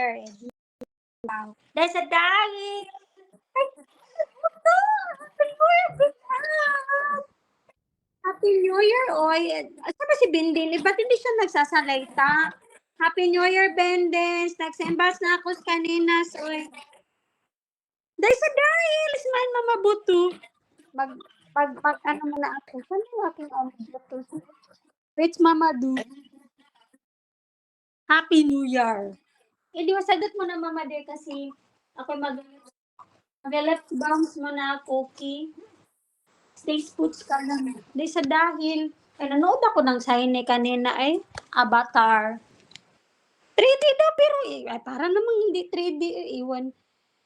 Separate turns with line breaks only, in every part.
Wow. Dahil sa dahil. Ay, ito! Happy birthday! Happy New Year, oy. Asa ba si Bindin? Ba't hindi siya nagsasalita? Happy New Year, Bendens. Nagsimbas na ako kanina, oy. Dahil sa dahil, smile mama buto. Mag, ano muna ako. Saan yung aking buto? Which mama do? Happy New Year. Eh, di masagot mo na mama dear kasi ako mag-left bounce mo na cookie. Stay puts ka lang. Di sa dahil, ay nanood ako ng sine kanina ay Avatar. 3D daw pero ay, para namang hindi 3D iwan.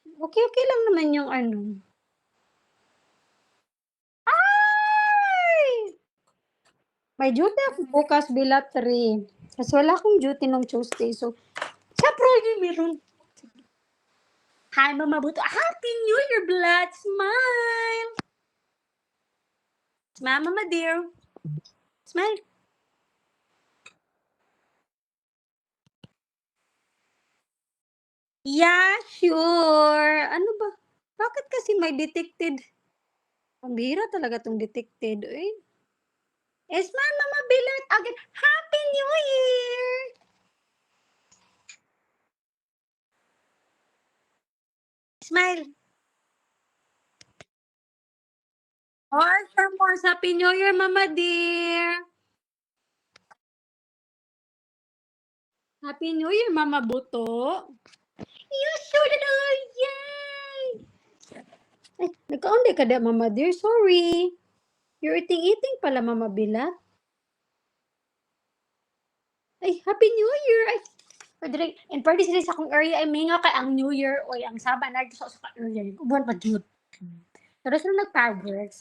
Okay, okay lang naman yung ano. Ay! May duty ako bukas bila 3. Kasi wala akong duty nung Tuesday. So, sa Friday meron. Hi, Mama Buto. Happy New Year, blood. Smile. Smile, Mama dear. Smile. Yeah, sure. Ano ba? Bakit kasi may detected? Ang bihira talaga tong detected. Eh. Smile, Mama Bilat. Again, Happy New Year. Smile. More. Happy New Year, Mama dear. Happy New Year, Mama Buto. You sure that yay! Ay, nagkaunti ka da, Mama dear. Sorry. You're eating pala, Mama Bila. Ay, Happy New Year. Ay, padre, and party sila sa akong area ay minga kay ang New Year oy ang Saba na sa area. Uban pa jud. Pero sila nag-fireworks.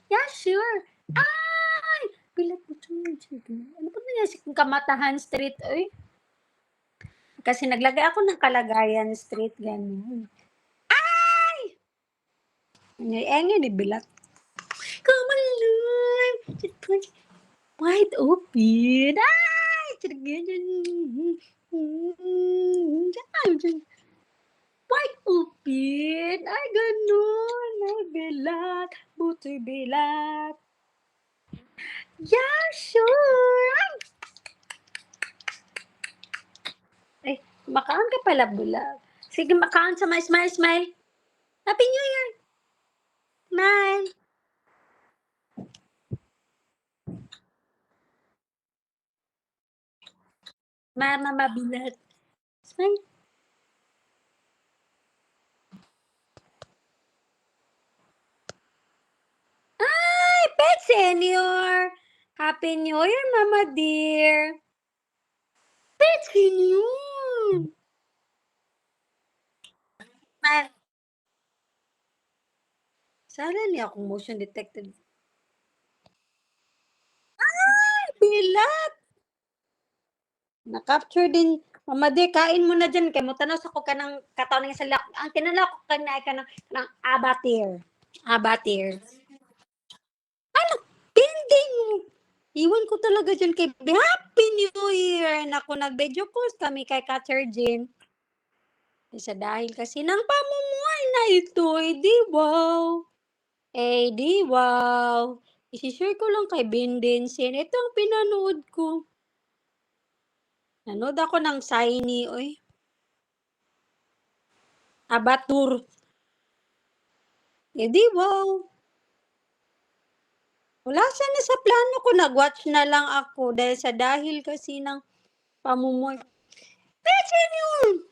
Yeah, sure. Ay! Bilat mo ito. Ano pa nangyari sa Kamatahan Street, oy? Kasi naglagay ako ng Kalagayan Street, ganun. Ay! Engi ni bilat. Come alive! Wide open. Ay! Wide open. Ay, ganun. Ay, bilat. Butoy bilat. Yeah, sure. Ay, makaan ka pala bulag. Sige, makaan sa my smile, smile. Happy New Year. Smile. Mama mabilat. Smile. Ay, Pet Senior. Happy New Year, Mama dear. Pet Senior. Smile. Sana niya akong motion detected. Ay, bilat. Na-capture din. Mama dear, kain mo na dyan. Kaya mo tanaw sa ko ka ng kataon ng salak. Ang tinanaw ko ka na ng abatir. Abatir. Ano? Pending. Iwan ko talaga dyan kay Happy New Year. Naku, nag-video calls kami kay Catcher Jean. Isa dahil kasi ng pamumuhay na ito, eh di wow. Eh di wow. Isi-share ko lang kay Bindensin. Ito ang pinanood ko. Nanood ako ng Shiny, oy. Abatur. Eh di wow. Wala sana sa plano ko. Nag-watch na lang ako dahil kasi ng pamumuhay. Petsin yun!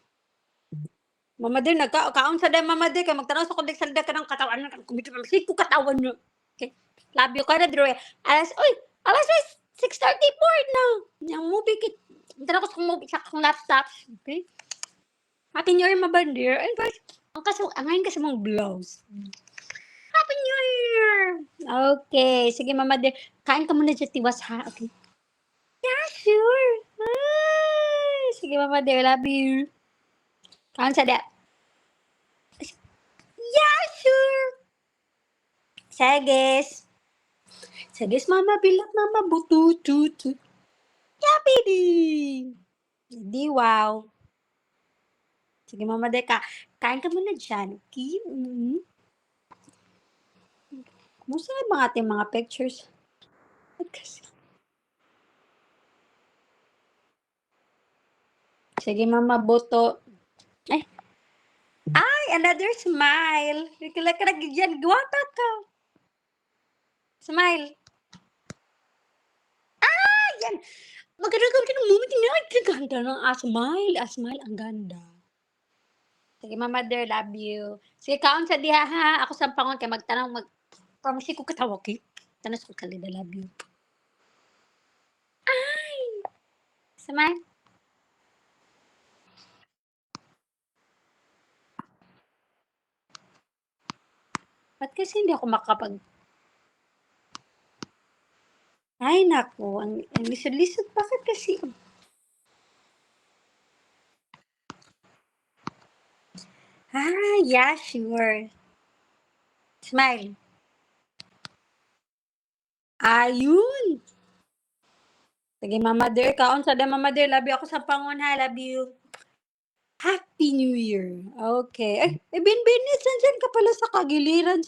Mama din, kaon sa day mama din, kay magtanaw sa kundi salda ka ng katawan, kumito ka, ko katawan nyo. Okay? Love you ka na, Drew. Alas 6:34 na. Yung movie, tanaw ko sa movie, sa akong laptop. Okay? Happy New Year, mabandir. Ay, guys, ngayon kasi mong blouse. Happy New Year! Okay, sige mama din. Kain ka muna dyan, tiwas ha, okay? Yeah, sure. Ay, sige mama dear, love you. Kaon sa day. Yeah, sure. Sagis mama bilat mama butututu. Yapi di. Di wow. Sige Mama Day, kain ka muna diyan, okey? Mm. Kumusta na bang ating mga pictures? Ba't kasi sige Mama Boto. Ay, ay another smile. Kala ka diyan, gwapa ka. Smile. Ayan, maganda ka ng moment na ang ganda ng smile, smile ang ganda. Sige Mama dear, love you. Sige kaon sa diha ha, ako sampangon kay magtanong promise ko katawa ki. Tanos ko kalida, love you. Smile. Ba't kasi hindi ako ay naku, ang lisod-lisod bakit kasi yeah, sure. Smile. Ayun. Sige Mama dear, kaon sa da Mama dear, love you ako sampangon ha, love you. Happy New Year. Okay. Ay, Binbinis nandiyan ka pala sa kagiliran.